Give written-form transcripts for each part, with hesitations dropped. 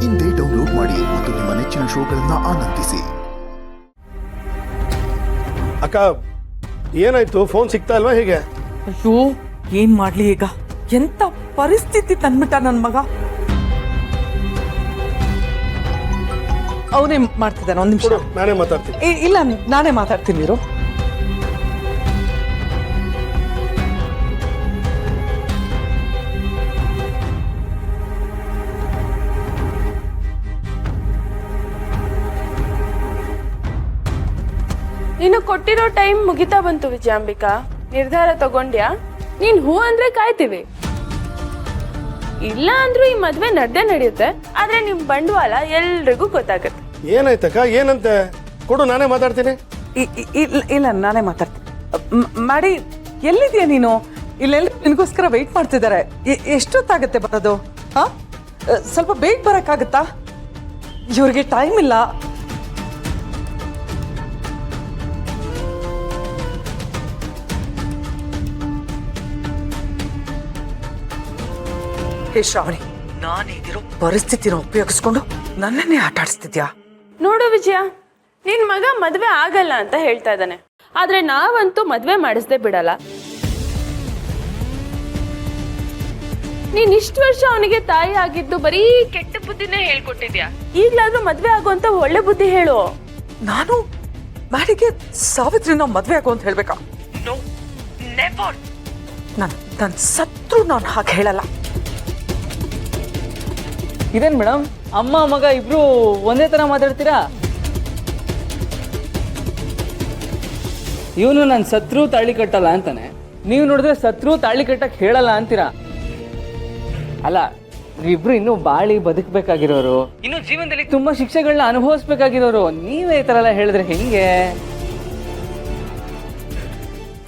ಇಂದೇ ಡೌನ್ಲೋಡ್ ಮಾಡಿ ಮತ್ತು ನಿಮ್ಮ ನೆಚ್ಚಿನ ಶೋಗಳನ್ನ ಆನಂದಿಸಿ. ಅಕ್ಕ ಏನಾಯ್ತು? ಫೋನ್ ಸಿಗ್ತಾ ಇಲ್ವಾ? ಹೇಗೆ? ಅಯ್ಯೋ ಏನ್ ಮಾಡ್ಲಿ ಈಗ? ಎಂತ ಪರಿಸ್ಥಿತಿ ತಂದ್ಬಿಟ್ಟ ನನ್ ಮಗ. ಅವನೇ ಮಾಡ್ತಿದ್ದಾನೆ. ಒಂದ್ ನಿಮಿಷ ನಾನೇ ಮಾತಾಡ್ತೀನಿ. ಇಲ್ಲ ನಾನೇ ಮಾತಾಡ್ತೀನಿ ಇರು. ನೀನು ಕೊಟ್ಟಿರೋ ಟೈಮ್ ಮುಗಿತಾ ಬಂತು ವಿಜಯಾಂಬಿಕಾ. ನಿರ್ಧಾರ ತಗೊಂಡ್ಯಾ? ನೀನ್ ಹೂ ಅಂದ್ರೆ ಕಾಯ್ತೀವಿ, ಇಲ್ಲ ಅಂದ್ರೂ ಈ ಮದ್ವೆ ನಡೆಯುತ್ತೆ. ಆದ್ರೆ ನಿಮ್ ಬಂಡವಾಳ ಎಲ್ರಿಗೂ ಗೊತ್ತಾಗತ್ತೆ. ಏನಾಯ್ತಕ್ಕ? ಏನಂತೆ? ಕೊಡು, ನಾನೇ ಮಾತಾಡ್ತೀನಿ. ಇಲ್ಲ ನಾನೇ ಮಾತಾಡ್ತೀನಿ. ಮಾಡಿ ಎಲ್ಲಿದ್ಯಾ ನೀನು? ಇಲ್ಲೆಲ್ಲ ನಿನಗೋಸ್ಕರ ವೆಯ್ಟ್ ಮಾಡ್ತಿದ್ದಾರೆ. ಎಷ್ಟೊತ್ತಾಗತ್ತೆ ಬರೋದು? ಹಾ, ಸ್ವಲ್ಪ ಬೇಗ ಬರಕ್ಕಾಗತ್ತಾ? ಇವ್ರಿಗೆ ಟೈಮ್ ಇಲ್ಲ. ಹೇ ಶ್ರಾವಣಿ, ನಾನೀಗಿರೋ ಪರಿಸ್ಥಿತಿನ ಉಪಯೋಗಿಸ್ಕೊಂಡು ನನ್ನನ್ನೇ ಆಟ ಆಡಿಸ್ತಿದ್ಯಾ? ನೋಡು ವಿಜಯ, ನಿನ್ ಮಗ ಮದ್ವೆ ಆಗಲ್ಲ ಅಂತ ಹೇಳ್ತಾ ಇದ್ದಾನೆ. ಆದ್ರೆ ನಾವಂತೂ ಮದ್ವೆ ಮಾಡಿಸ್ದೆ ಬಿಡಲ್ಲ. ನೀನ್ ಇಷ್ಟು ವರ್ಷ ಅವನಿಗೆ ತಾಯಿ ಆಗಿದ್ದು ಬರೀ ಕೆಟ್ಟ ಬುದ್ಧಿನೇ ಹೇಳ್ಕೊಟ್ಟಿದ್ಯಾ. ಈಗ್ಲಾದ್ರೂ ಮದ್ವೆ ಆಗುವಂತ ಒಳ್ಳೆ ಬುದ್ಧಿ ಹೇಳು. ನಾನು ಮಾಡಿಗೆ ಸಾವಿತ್ರಿನ ಮದ್ವೆ ಆಗು ಅಂತ ಹೇಳ್ಬೇಕಾ? No, never. ನನ್ ಸತ್ರು ನಾನು ಹಾಗೆ ಹೇಳಲ್ಲ. ಇದೇನ್ ಮೇಡಮ್, ಅಮ್ಮ ಮಗ ಇಬ್ರು ಒಂದೇ ತರ ಮಾತಾಡ್ತೀರಾ? ಇವನು ನನ್ನ ಸತ್ರು ತಾಳಿ ಕಟ್ಟಲ್ಲ ಅಂತಾನೆ, ನೀವು ನೋಡಿದ್ರೆ ಸತ್ರು ತಾಳಿ ಕಟ್ಟಕ್ ಹೇಳಲ್ಲ ಅಂತೀರಾ. ಅಲ್ಲ, ನೀವಿಬ್ರು ಇನ್ನೂ ಬಾಳಿ ಬದುಕಬೇಕಾಗಿರೋರು, ಇನ್ನು ಜೀವನದಲ್ಲಿ ತುಂಬಾ ಶಿಕ್ಷೆಗಳನ್ನ ಅನುಭವಿಸ್ಬೇಕಾಗಿರೋರು. ನೀವೇ ಈ ತರ ಎಲ್ಲ ಹೇಳಿದ್ರೆ ಹೆಂಗೆ?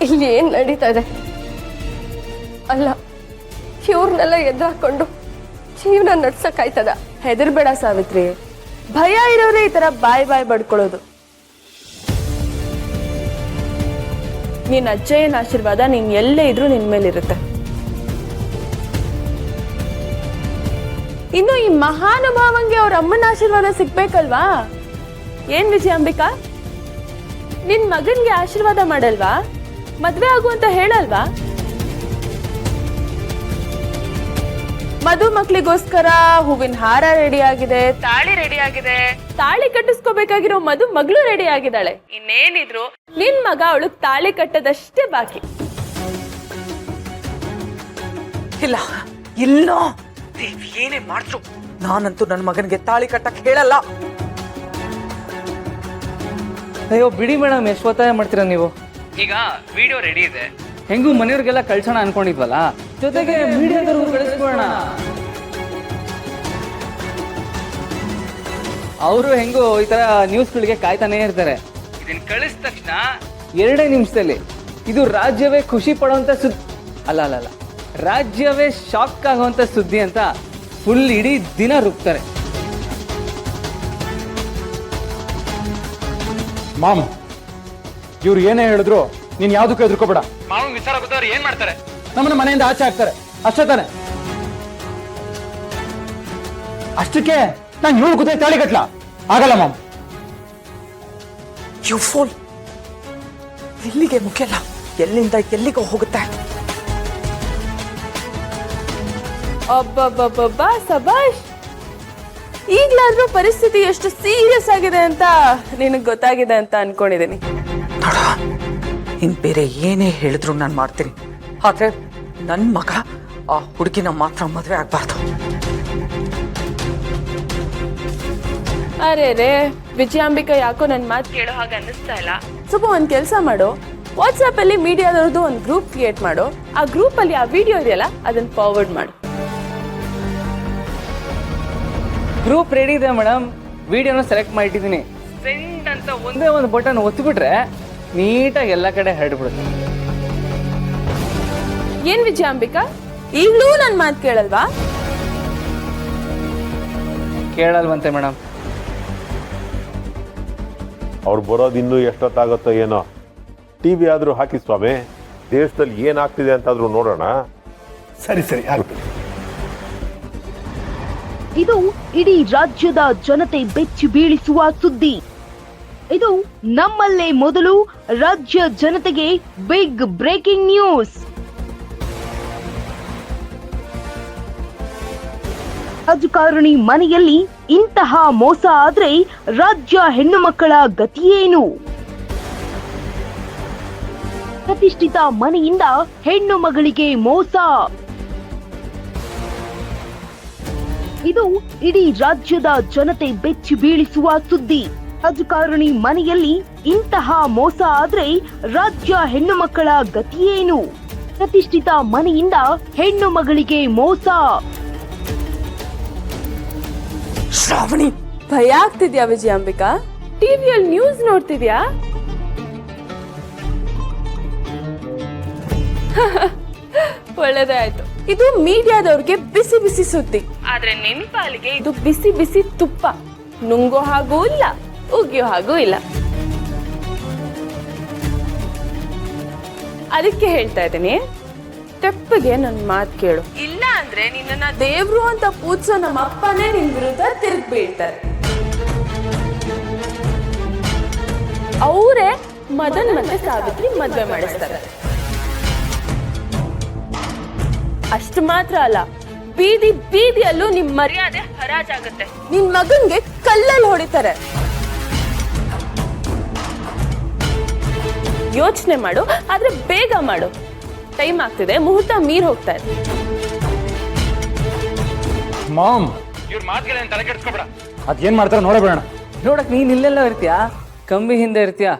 ಇಲ್ಲಿ ಏನ್ ನಡೀತಾ ಇದೆ? ಅಲ್ಲ, ಇವ್ರನ್ನೆಲ್ಲ ಎದ್ದು ಹಾಕೊಂಡು ಜೀವನ ನಡ್ಸಕ್ಕಾಯ್ತದ? ಹೆದರ್ಬೇಡ ಸಾವಿತ್ರಿ, ಭಯ ಇರೋರೇ ಈ ತರ ಬಾಯ್ ಬಡ್ಕೊಳ್ಳೋದು. ನಿನ್ ಅಜ್ಜಯ್ಯನ ಆಶೀರ್ವಾದ ನೀನ್ ಎಲ್ಲೇ ಇದ್ರೂ ನಿನ್ ಮೇಲಿರುತ್ತೆ. ಇನ್ನು ಈ ಮಹಾನುಭಾವಂಗೆ ಅವ್ರ ಅಮ್ಮನ ಆಶೀರ್ವಾದ ಸಿಗ್ಬೇಕಲ್ವಾ? ಏನ್ ವಿಜಯಾಂಬಿಕಾ, ನಿನ್ ಮಗನ್ಗೆ ಆಶೀರ್ವಾದ ಮಾಡಲ್ವಾ? ಮದ್ವೆ ಆಗು ಅಂತ ಹೇಳಲ್ವಾ? ಮಧು ಮಕ್ಳಿಗೋಸ್ಕರ ಹೂವಿನ ಹಾರ ರೆಡಿ ಆಗಿದೆ, ತಾಳಿ ರೆಡಿ ಆಗಿದೆ. ತಾಳಿ ಕಟ್ಟಿಸ್ಕೋಬೇಕಾಗಿರೋ ಮಧು ಮಗಳು ರೆಡಿ ಆಗಿದ್ದಾಳೆ. ಇನ್ನೇನಿದ್ರು ನಿನ್ ಮಗ ಅವಳಗ್ ತಾಳಿ ಕಟ್ಟದಷ್ಟೇ ಬಾಕಿ. ಇಲ್ಲ ಇಲ್ಲ, ದೇವಿ ಏನೇ ಮಾಡಿದ್ರು ನಾನಂತೂ ನನ್ನ ಮಗನಿಗೆ ತಾಳಿ ಕಟ್ಟಕ್ ಹೇಳಲ್ಲ. ಅಯ್ಯೋ ಬಿಡಿ ಮೇಡಮ್, ಎಷ್ಟು ಒತ್ತಾಯ ಮಾಡ್ತೀರಾ ನೀವು? ಈಗ ವಿಡಿಯೋ ರೆಡಿ ಇದೆ, ಹೆಂಗೂ ಮನೆಯವ್ರಿಗೆಲ್ಲ ಕಳ್ಸೋಣ ಅನ್ಕೊಂಡಿದ್ವಲ್ಲ, ಜೊತೆಗೆ ಮೀಡಿಯಾದವ್ರಿಗೂ ಕಳಿಸ್ಕೊಳ್ಳೋಣ. ಅವರು ಹೆಂಗೂ ಈ ತರ ನ್ಯೂಸ್ಗಳಿಗೆ ಕಾಯ್ತಾನೆ ಇರ್ತಾರೆ. ಇದನ್ನ ಕಳಿಸಿದ ತಕ್ಷಣ 2 ನಿಮಿಷದಲ್ಲಿ ಇದು ರಾಜ್ಯವೇ ಖುಷಿ ಪಡುವಂತ ಸುದ್ದಿ ಅಲ್ಲ, ರಾಜ್ಯವೇ ಶಾಕ್ ಆಗುವಂತ ಸುದ್ದಿ ಅಂತ ಫುಲ್ ಇಡೀ ದಿನ ರುಬ್ತಾರೆ. ಮಾಮ್, ಇವ್ರು ಏನೇ ಹೇಳಿದ್ರು ನೀನ್ ಯಾವ್ದಕ್ಕೂ ಎದುರ್ಕೋಬೇಡ. ಮಾವನ್ ವಿಚಾರ ಗೊತ್ತವ್ರು ಏನ್ ಮಾಡ್ತಾರೆ? ನಮ್ಮನ್ನ ಮನೆಯಿಂದ ಆಚೆ ಹಾಕ್ತಾರೆ, ಅಷ್ಟೇ ತಾನೆ? ಅಷ್ಟಕ್ಕೆ ನಾನು ಇವಳು ಕೂತ ತಾಳಿ ಕಟ್ಲ ಆಗಲ್ಲ ಮಾಮ್. ಯು ಫೂಲ್, ಇಲ್ಲಿಗೆ ಮುಖ್ಯಲ್ಲ, ಎಲ್ಲಿಂದ ಎಲ್ಲಿಗೋ ಹೋಗುತ್ತೆ. ಅಬ್ಬಬ್ಬಬ್ಬ, ಸಬಾಷ್. ಈಗ್ಲಾದ್ರೂ ಪರಿಸ್ಥಿತಿ ಎಷ್ಟು ಸೀರಿಯಸ್ ಆಗಿದೆ ಅಂತ ನಿನಗ್ ಗೊತ್ತಾಗಿದೆ ಅಂತ ಅನ್ಕೊಂಡಿದ್ದೀನಿ. ನೋಡ, ಇನ್ ಬೇರೆ ಏನೇ ಹೇಳಿದ್ರು ನಾನು ಮಾಡ್ತೀನಿ. ಆದ್ರೆ ನನ್ ಮಗ ಆ ಹುಡುಗಿನ ಮಾತ್ರ ಮದ್ವೆ ಆಗ್ಬಾರ್ದು. ಅರೆ ರೇ ವಿಜಯಾಂಬಿಕಾ, ಯಾಕೋ ನನ್ ಮಾತು ಕೇಳೋ ಹಾಗೆ ಅನ್ನಿಸ್ತಾ ಇಲ್ಲ. ಸ್ವಲ್ಪ ಒಂದ್ ಕೆಲ್ಸ ಮಾಡು, ವಾಟ್ಸ್ಆಪ್ ಅಲ್ಲಿ ಮೀಡಿಯಾದವ್ರದ್ದು ಒಂದು ಗ್ರೂಪ್ ಕ್ರಿಯೇಟ್ ಮಾಡು. ಆ ಗ್ರೂಪ್ ಅಲ್ಲಿ ಆ ವಿಡಿಯೋ ಇದೆಯಲ್ಲ ಅದನ್ನ ಫಾರ್ವರ್ಡ್ ಮಾಡು. ಗ್ರೂಪ್ ರೆಡಿ ಇದೆ ಮೇಡಮ್, ವಿಡಿಯೋನ ಸೆಲೆಕ್ಟ್ ಮಾಡಿಟ್ಟಿದ್ದೀನಿ. ಸೆಂಡ್ ಅಂತ ಒಂದೇ ಒಂದು ಬಟನ್ ಒತ್ತಿಬಿಟ್ರೆ ನೀಟಾಗಿ ಎಲ್ಲ ಕಡೆ ಹರಡ್ಬಿಡುತ್ತೆ. ಏನ್ ವಿಜಯಾಂಬಿಕಾ, ಈಗ್ಲೂ ನನ್ ಮಾತು ಕೇಳಲ್ವಾ? ಕೇಳಲ್ವಂತೆ ಮೇಡಮ್. ಅವ್ರು ಬರೋದು ಇನ್ನೂ ಎಷ್ಟೊತ್ತಾಗುತ್ತೋ ಏನೋ. ಟಿವಿ ಆದ್ರೂ ಹಾಕಿ ಸ್ವಾಮಿ, ದೇಶದಲ್ಲಿ ಏನಾಗ್ತಿದೆ ಅಂತಾದ್ರೂ ನೋಡೋಣ. ಸರಿ ಆಗುತ್ತೆ. ಇದು ಇಡೀ ರಾಜ್ಯದ ಜನತೆ ಬೆಚ್ಚಿ ಬೀಳಿಸುವ ಸುದ್ದಿ. ಇದು ನಮ್ಮಲ್ಲೇ ಮೊದಲು ರಾಜ್ಯ ಜನತೆಗೆ ಬಿಗ್ ಬ್ರೇಕಿಂಗ್ ನ್ಯೂಸ್. ರಾಜಕಾರಣಿ ಮನೆಯಲ್ಲಿ ಇಂತಹ ಮೋಸ ಆದ್ರೆ ರಾಜ್ಯ ಹೆಣ್ಣು ಮಕ್ಕಳ ಗತಿಯೇನು? ಪ್ರತಿಷ್ಠಿತ ಮನೆಯಿಂದ ಹೆಣ್ಣು ಮಗಳಿಗೆ ಮೋಸ. ಇದು ಇಡೀ ರಾಜ್ಯದ ಜನತೆ ಬೆಚ್ಚಿ ಬೀಳಿಸುವ ಸುದ್ದಿ. ರಾಜಕಾರಣಿ ಮನೆಯಲ್ಲಿ ಇಂತಹ ಮೋಸ ಆದ್ರೆ ರಾಜ್ಯ ಹೆಣ್ಣು ಮಕ್ಕಳ ಗತಿಯೇನು? ಪ್ರತಿಷ್ಠಿತ ಮನೆಯಿಂದ ಹೆಣ್ಣು ಮಗಳಿಗೆ ಮೋಸ. ಶ್ರಾವಣಿ, ಭಯ ಆಗ್ತಿದ್ಯಾ ವಿಜಯಾಂಬಿಕಾ? ಟಿವಿಯಲ್ಲಿ ನ್ಯೂಸ್ ನೋಡ್ತಿದ್ಯಾ? ಒಳ್ಳೇದೇ ಆಯ್ತು. ಇದು ಮೀಡಿಯಾದವ್ರಿಗೆ ಬಿಸಿ ಬಿಸಿ ಸುದ್ದಿ, ಆದ್ರೆ ನಿನ್ ಪಾಲಿಗೆ ಇದು ಬಿಸಿ ಬಿಸಿ ತುಪ್ಪ. ನುಂಗೋ ಹಾಗೂ ಇಲ್ಲ, ಉಗಿಯೋ ಹಾಗೂ ಇಲ್ಲ. ಅದಕ್ಕೆ ಹೇಳ್ತಾ ಇದ್ದೀನಿ, ತೆಪ್ಪಗೆ ನನ್ ಮಾತು ಕೇಳು. ಇಲ್ಲ ಅಂದ್ರೆ ನಿನ್ನ ದೇವ್ರು ಅಂತ ಪೂಜಿಸೋ ನಮ್ಮ ಅಪ್ಪನೇ ನಿನ್ ವಿರುದ್ಧ ತಿರುಗಿ ಬೀಳ್ತಾರೆ. ಅವರೇ ಮದನ್ ಮತ್ತೆ ಸಾವಿತ್ರಿ ಮದ್ವೆ ಮಾಡಿಸ್ತಾರೆ. ಅಷ್ಟು ಮಾತ್ರ ಅಲ್ಲ, ಬೀದಿ ಬೀದಿಯಲ್ಲೂ ನಿಮ್ ಮರ್ಯಾದೆ ಹರಾಜಾಗುತ್ತೆ. ನಿನ್ ಮಗನ್ಗೆ ಕಲ್ಲಲ್ಲಿ ಹೊಡಿತಾರೆ. ಯೋಚನೆ ಮಾಡು, ಆದ್ರೆ ಬೇಗ ಮಾಡು. ಟೈಮ್ ಆಗ್ತಿದೆ, ಮುಹೂರ್ತ ಮೀರ್ ಹೋಗ್ತಾ ಇದೆ. ಮಾಮ್, ಇವ್ರ ಮಾತಿಗೆ ತಲೆ ಕೆಡಿಸ್ಕೊಬೇಡ. ಅದೇನ್ ಮಾಡ್ತಾರ ನೋಡಬೇಡ. ನೋಡಕ್ ನೀನ್ ಇಲ್ಲೆಲ್ಲ ಇರ್ತೀಯಾ? ಕಂಬಿ ಹಿಂದೆ ಇರ್ತೀಯಾ?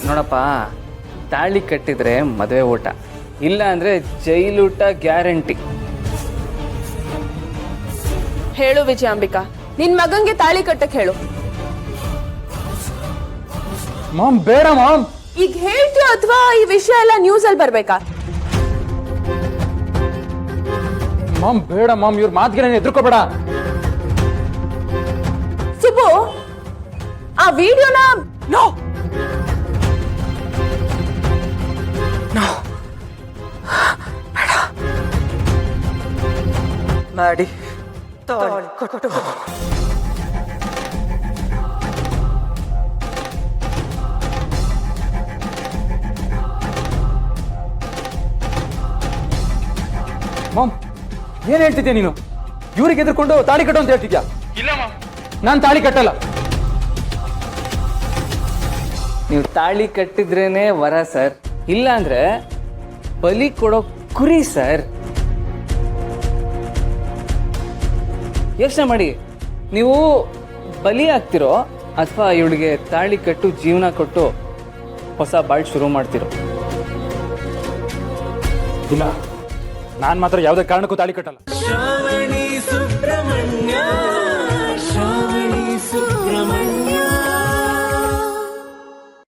ನೋಡಪ್ಪ, ತಾಳಿ ಕಟ್ಟಿದ್ರೆ ಮದುವೆ ಊಟ, ಇಲ್ಲ ಅಂದ್ರೆ ಜೈಲೂಟ ಗ್ಯಾರಂಟಿ. ಹೇಳು ವಿಜಯಾಂಬಿಕಾ, ನಿನ್ ಮಗಂಗೆ ತಾಳಿ ಕಟ್ಟಕ್ ಹೇಳು. ಮಾಮ್ ಬೇಡ ಮಾಮ್. ಈಗ ಹೇಳ್ತೀಯೋ ಅಥವಾ ಈ ವಿಷಯ ಎಲ್ಲ ನ್ಯೂಸ್ ಅಲ್ಲಿ ಬರ್ಬೇಕಾ? ಮಾಮ್ ಬೇಡ ಮಾಮ್, ಇವ್ರ ಮಾತಿಗೆ ನಾನು ಎದುರ್ಕೋಬೇಡ. ಸುಬ್ಬು, ಆ ವಿಡಿಯೋನ ನೋ ನೋ, ಬೇಡ. ಮಾಡಿ ತಾಳಿ ಕೊಟ್ಟು ಮಾಮ್, ಏನ್ ಹೇಳ್ತಿದ್ಯಾ ನೀನು? ಇವ್ರಿಗೆ ಎದುರ್ಕೊಂಡು ತಾಳಿ ಕಟ್ಟು ಅಂತ ಹೇಳ್ತಿದ್ಯಾ? ಇಲ್ಲ ಮಾಮ್, ನಾನು ತಾಳಿ ಕಟ್ಟಲ್ಲ. ನೀವು ತಾಳಿ ಕಟ್ಟಿದ್ರೇನೆ ವರ ಸರ್, ಇಲ್ಲ ಅಂದ್ರೆ ಬಲಿ ಕೊಡೋ ಕುರಿ ಸರ್. ಯೋಚನೆ ಮಾಡಿ, ನೀವು ಬಲಿ ಆಗ್ತಿರೋ ಅಥವಾ ಇವಳಿಗೆ ತಾಳಿ ಕಟ್ಟು ಜೀವನ ಕೊಟ್ಟು ಹೊಸ ಬಾಳ್ ಶುರು ಮಾಡ್ತಿರೋ? ಇಲ್ಲ, ನಾನು ಮಾತ್ರ ಯಾವುದೇ ಕಾರಣಕ್ಕೂ ತಾಳಿ ಕಟ್ಟಲ್ಲ.